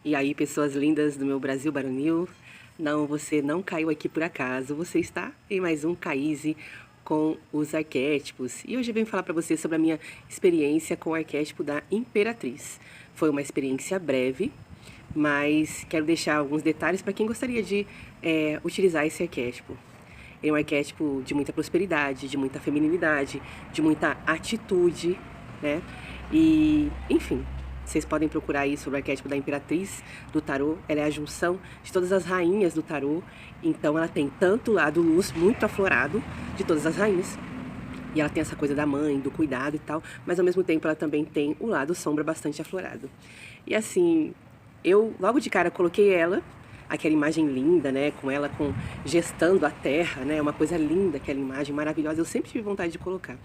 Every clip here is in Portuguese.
E aí, pessoas lindas do meu Brasil baronil, não, você não caiu aqui por acaso, você está em mais um Caíse com os arquétipos. E hoje eu venho falar para você sobre a minha experiência com o arquétipo da Imperatriz. Foi uma experiência breve, mas quero deixar alguns detalhes para quem gostaria de utilizar esse arquétipo. É um arquétipo de muita prosperidade, de muita feminilidade, de muita atitude, né? E, enfim, vocês podem procurar aí sobre o arquétipo da Imperatriz do tarô. Ela é a junção de todas as rainhas do tarô. Então ela tem tanto o lado luz muito aflorado de todas as rainhas, e ela tem essa coisa da mãe, do cuidado e tal, mas ao mesmo tempo ela também tem o lado sombra bastante aflorado. E assim, eu logo de cara coloquei ela, aquela imagem linda, né, com ela gestando a terra, né, uma coisa linda, aquela imagem maravilhosa, eu sempre tive vontade de colocar.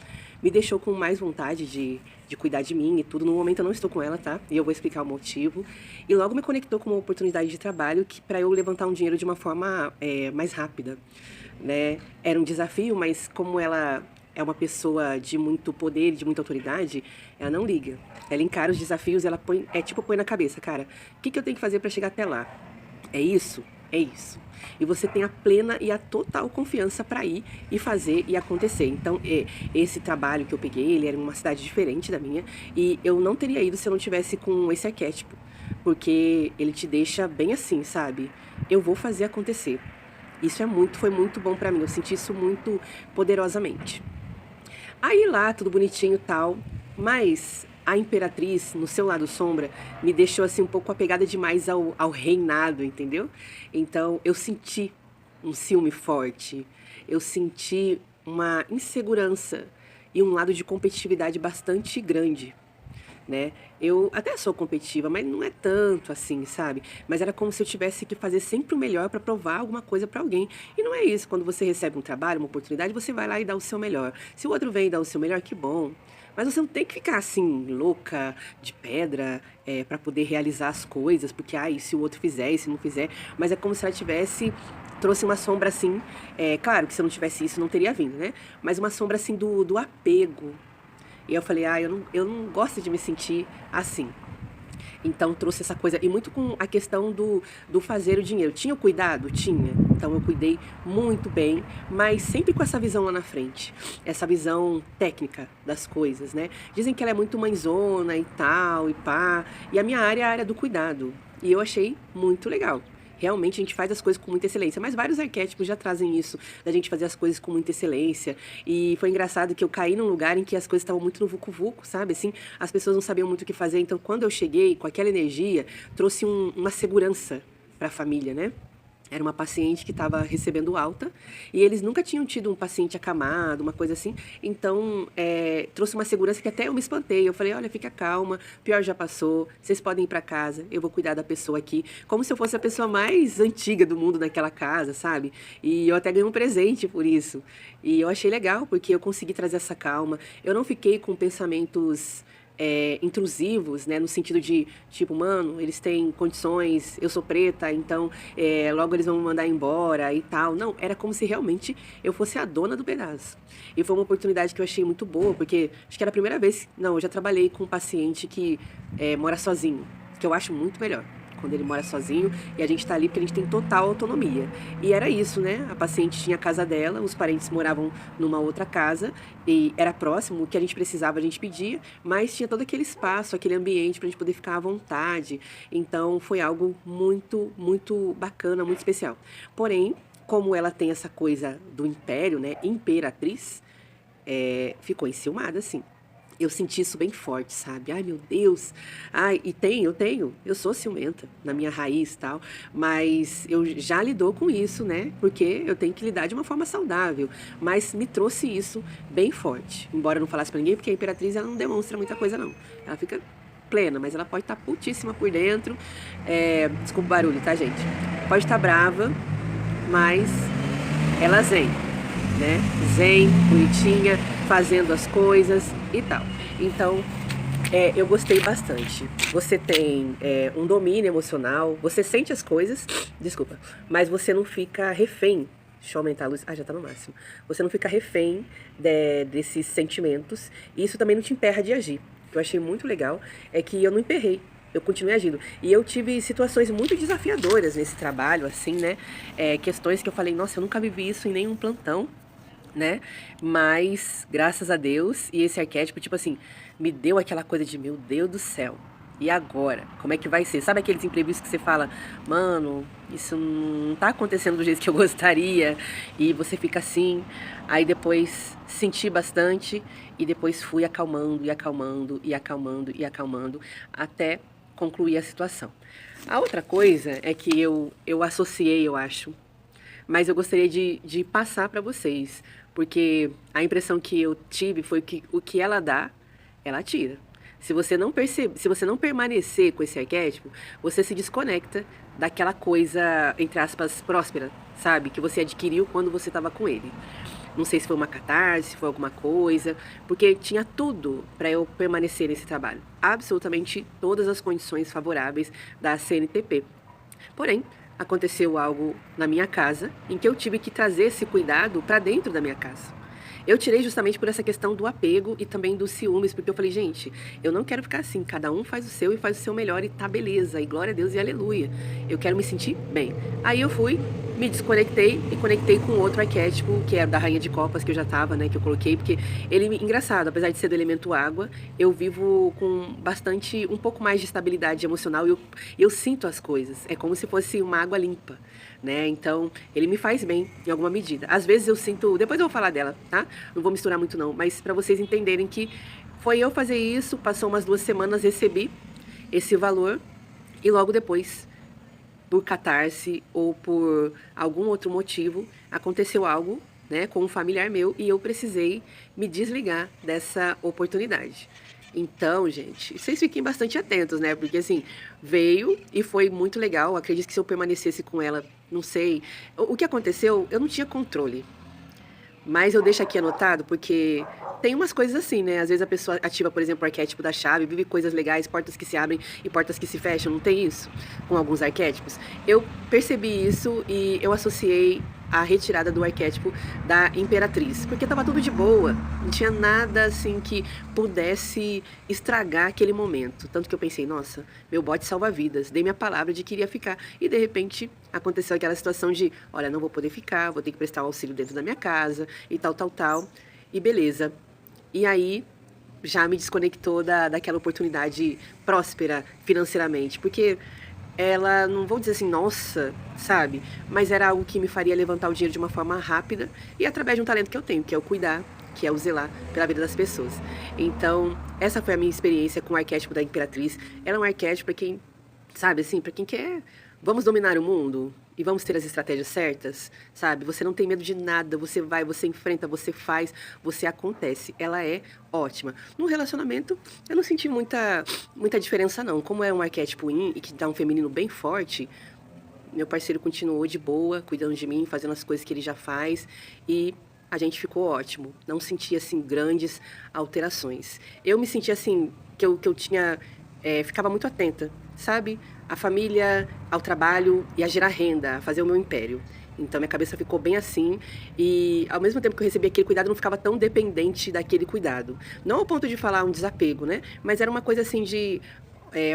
Me deixou com mais vontade de cuidar de mim e tudo. No momento eu não estou com ela, tá? E eu vou explicar o motivo. E logo me conectou com uma oportunidade de trabalho que para eu levantar um dinheiro de uma forma mais rápida, né? Era um desafio, mas como ela é uma pessoa de muito poder, de muita autoridade, ela não liga. Ela encara os desafios, ela põe, põe na cabeça, cara, o que eu tenho que fazer para chegar até lá? É isso? É isso. E você tem a plena e a total confiança para ir e fazer e acontecer. Então, esse trabalho que eu peguei, ele era em uma cidade diferente da minha, e eu não teria ido se eu não tivesse com esse arquétipo, porque ele te deixa bem assim, sabe? Eu vou fazer acontecer. Isso foi muito bom para mim. Eu senti isso muito poderosamente. Aí lá, tudo bonitinho e tal, mas a Imperatriz, no seu lado sombra, me deixou assim um pouco apegada demais ao reinado, entendeu? Então eu senti um ciúme forte, eu senti uma insegurança e um lado de competitividade bastante grande, né? Eu até sou competitiva, mas não é tanto assim, sabe? Mas era como se eu tivesse que fazer sempre o melhor para provar alguma coisa para alguém. E não é isso. Quando você recebe um trabalho, uma oportunidade, você vai lá e dá o seu melhor. Se o outro vem e dá o seu melhor, que bom. Mas você não tem que ficar assim, louca, de pedra, para poder realizar as coisas, porque, e se o outro fizer, e se não fizer. Mas é como se ela trouxe uma sombra assim, claro que se eu não tivesse isso, não teria vindo, né? Mas uma sombra assim do apego. E eu falei, eu não gosto de me sentir assim. Então trouxe essa coisa, e muito com a questão do fazer o dinheiro. Tinha o cuidado? Tinha. Então eu cuidei muito bem, mas sempre com essa visão lá na frente. Essa visão técnica das coisas, né? Dizem que ela é muito mãezona e tal, e pá. E a minha área é a área do cuidado. E eu achei muito legal. Realmente a gente faz as coisas com muita excelência, mas vários arquétipos já trazem isso, da gente fazer as coisas com muita excelência. E foi engraçado que eu caí num lugar em que as coisas estavam muito no vucu-vucu, sabe? Assim, as pessoas não sabiam muito o que fazer. Então, quando eu cheguei com aquela energia, trouxe uma segurança para a família, né? Era uma paciente que estava recebendo alta e eles nunca tinham tido um paciente acamado, uma coisa assim. Então, trouxe uma segurança que até eu me espantei. Eu falei, olha, fica calma, pior já passou, vocês podem ir para casa, eu vou cuidar da pessoa aqui. Como se eu fosse a pessoa mais antiga do mundo naquela casa, sabe? E eu até ganhei um presente por isso. E eu achei legal, porque eu consegui trazer essa calma. Eu não fiquei com pensamentos intrusivos, né, no sentido de, tipo, mano, eles têm condições, eu sou preta, então logo eles vão me mandar embora e tal. Não, era como se realmente eu fosse a dona do pedaço. E foi uma oportunidade que eu achei muito boa, porque acho que era a primeira vez, não, eu já trabalhei com um paciente que mora sozinho, que eu acho muito melhor. Quando ele mora sozinho e a gente tá ali porque a gente tem total autonomia. E era isso, né? A paciente tinha a casa dela, os parentes moravam numa outra casa e era próximo, o que a gente precisava a gente pedia, mas tinha todo aquele espaço, aquele ambiente pra gente poder ficar à vontade. Então foi algo muito, muito bacana, muito especial. Porém, como ela tem essa coisa do império, né? Imperatriz, ficou enciumada, assim. Eu senti isso bem forte, sabe? Ai, meu Deus. Ai, eu sou ciumenta na minha raiz e tal, mas eu já lidou com isso, né? Porque eu tenho que lidar de uma forma saudável, mas me trouxe isso bem forte. Embora eu não falasse pra ninguém, porque a Imperatriz ela não demonstra muita coisa não. Ela fica plena, mas ela pode estar putíssima por dentro. Desculpa o barulho, tá, gente? Pode estar brava, mas ela zen, né? Zen, bonitinha, fazendo as coisas e tal. Então, eu gostei bastante. Você tem um domínio emocional, você sente as coisas, desculpa, mas você não fica refém. Deixa eu aumentar a luz. Já tá no máximo. Você não fica refém desses sentimentos. E isso também não te emperra de agir. O que eu achei muito legal é que eu não emperrei. eu continuei agindo. E eu tive situações muito desafiadoras nesse trabalho, assim, né? Questões que eu falei, nossa, eu nunca vivi isso em nenhum plantão, né? Mas, graças a Deus, e esse arquétipo, tipo assim, me deu aquela coisa de, meu Deus do céu, e agora? Como é que vai ser? Sabe aqueles imprevistos que você fala, mano, isso não tá acontecendo do jeito que eu gostaria, e você fica assim, aí depois senti bastante, e depois fui acalmando, e acalmando, e acalmando, e acalmando, até concluir a situação. A outra coisa é que eu associei, eu acho, mas eu gostaria de passar para vocês, porque a impressão que eu tive foi que o que ela dá, ela tira. Se você não percebe, se você não permanecer com esse arquétipo, você se desconecta daquela coisa, entre aspas, próspera, sabe? Que você adquiriu quando você estava com ele. Não sei se foi uma catarse, se foi alguma coisa, porque tinha tudo para eu permanecer nesse trabalho. Absolutamente todas as condições favoráveis da CNTP. Porém, aconteceu algo na minha casa em que eu tive que trazer esse cuidado para dentro da minha casa. Eu tirei justamente por essa questão do apego e também dos ciúmes, porque eu falei, gente, eu não quero ficar assim, cada um faz o seu e faz o seu melhor e tá beleza, e glória a Deus e aleluia. Eu quero me sentir bem. Aí eu fui, me desconectei e conectei com outro arquétipo, que é da Rainha de Copas, que eu já tava, né, que eu coloquei, porque ele, engraçado, apesar de ser do elemento água, eu vivo com bastante, um pouco mais de estabilidade emocional e eu sinto as coisas. É como se fosse uma água limpa, né? Então, ele me faz bem em alguma medida. Às vezes eu sinto, depois eu vou falar dela, tá? Não vou misturar muito não, mas para vocês entenderem que foi eu fazer isso, passou umas 2 semanas, recebi esse valor e logo depois, por catarse ou por algum outro motivo, aconteceu algo, né, com um familiar meu e eu precisei me desligar dessa oportunidade. Então, gente, vocês fiquem bastante atentos, né? Porque assim, veio e foi muito legal. Acredito que se eu permanecesse com ela, não sei. O que aconteceu, eu não tinha controle. Mas eu deixo aqui anotado porque tem umas coisas assim, né? Às vezes a pessoa ativa, por exemplo, o arquétipo da chave, vive coisas legais, portas que se abrem e portas que se fecham, não tem isso? Com alguns arquétipos. Eu percebi isso e eu associei a retirada do arquétipo da imperatriz, porque tava tudo de boa, não tinha nada assim que pudesse estragar aquele momento. Tanto que eu pensei, nossa, meu bote salva vidas, dei minha palavra de que iria ficar. E de repente aconteceu aquela situação de, olha, não vou poder ficar, vou ter que prestar o auxílio dentro da minha casa e tal, tal, tal. E beleza. E aí já me desconectou daquela oportunidade próspera financeiramente, porque ela, não vou dizer assim, nossa, sabe? Mas era algo que me faria levantar o dinheiro de uma forma rápida e através de um talento que eu tenho, que é o cuidar, que é o zelar pela vida das pessoas. Então, essa foi a minha experiência com o arquétipo da Imperatriz. Ela é um arquétipo para quem, sabe assim, para quem quer, vamos dominar o mundo e vamos ter as estratégias certas, sabe? Você não tem medo de nada, você vai, você enfrenta, você faz, você acontece. Ela é ótima. No relacionamento, eu não senti muita diferença não. Como é um arquétipo yin e que dá um feminino bem forte, meu parceiro continuou de boa, cuidando de mim, fazendo as coisas que ele já faz e a gente ficou ótimo. Não senti, assim, grandes alterações. Eu me senti, assim, que eu tinha... ficava muito atenta, sabe? A família, ao trabalho e a gerar renda, a fazer o meu império. Então, minha cabeça ficou bem assim. E, ao mesmo tempo que eu recebia aquele cuidado, eu não ficava tão dependente daquele cuidado. Não ao ponto de falar um desapego, né? Mas era uma coisa assim de...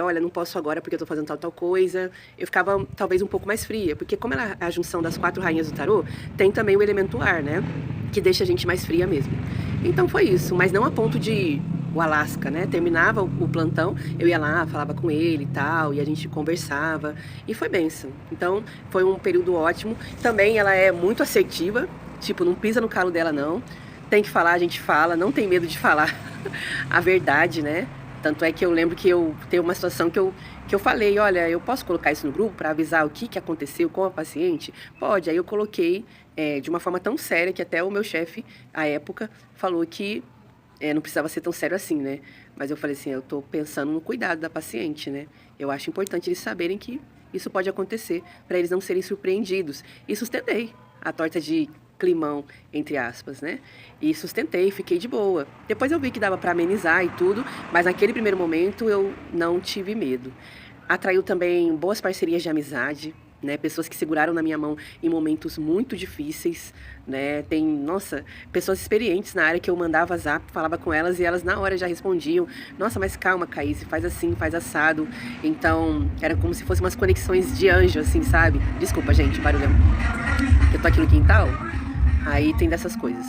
olha, não posso agora porque eu tô fazendo tal coisa. Eu ficava talvez um pouco mais fria, porque como ela é a junção das 4 rainhas do tarô, tem também o elemento ar, né? Que deixa a gente mais fria mesmo. Então foi isso, mas não a ponto de o Alasca, né? Terminava o plantão, eu ia lá, falava com ele e tal, e a gente conversava, e foi bênção. Então foi um período ótimo. Também ela é muito assertiva, tipo, não pisa no calo dela não. Tem que falar, a gente fala, não tem medo de falar a verdade, né? Tanto é que eu lembro que eu tenho uma situação que eu falei, olha, eu posso colocar isso no grupo para avisar o que aconteceu com a paciente? Pode. Aí eu coloquei de uma forma tão séria que até o meu chefe, à época, falou que não precisava ser tão sério assim, né? Mas eu falei assim, eu tô pensando no cuidado da paciente, né? Eu acho importante eles saberem que isso pode acontecer, para eles não serem surpreendidos. E sustentei a torta de climão, entre aspas, né? E sustentei, fiquei de boa. Depois eu vi que dava para amenizar e tudo, mas naquele primeiro momento eu não tive medo. Atraiu também boas parcerias de amizade, né? Pessoas que seguraram na minha mão em momentos muito difíceis, né? Tem, nossa, pessoas experientes na área que eu mandava zap, falava com elas e elas na hora já respondiam: nossa, mas calma, Caíse, faz assim, faz assado. Então, era como se fossem umas conexões de anjo, assim, sabe? Desculpa, gente, barulhão. Eu tô aqui no quintal, aí tem dessas coisas.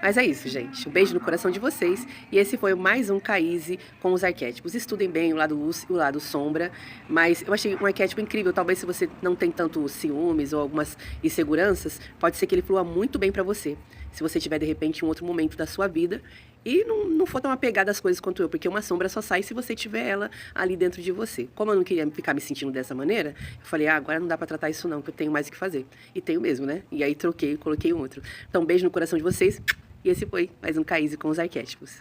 Mas é isso, gente. Um beijo no coração de vocês. E esse foi mais um Caíse com os arquétipos. Estudem bem o lado luz e o lado sombra. Mas eu achei um arquétipo incrível. Talvez se você não tem tanto ciúmes ou algumas inseguranças, pode ser que ele flua muito bem pra você. Se você tiver, de repente, um outro momento da sua vida e não for tão apegada às coisas quanto eu, porque uma sombra só sai se você tiver ela ali dentro de você. Como eu não queria ficar me sentindo dessa maneira, eu falei, agora não dá pra tratar isso não, que eu tenho mais o que fazer. E tenho mesmo, né? E aí troquei, coloquei um outro. Então, um beijo no coração de vocês. E esse foi mais um Caíse com os arquétipos.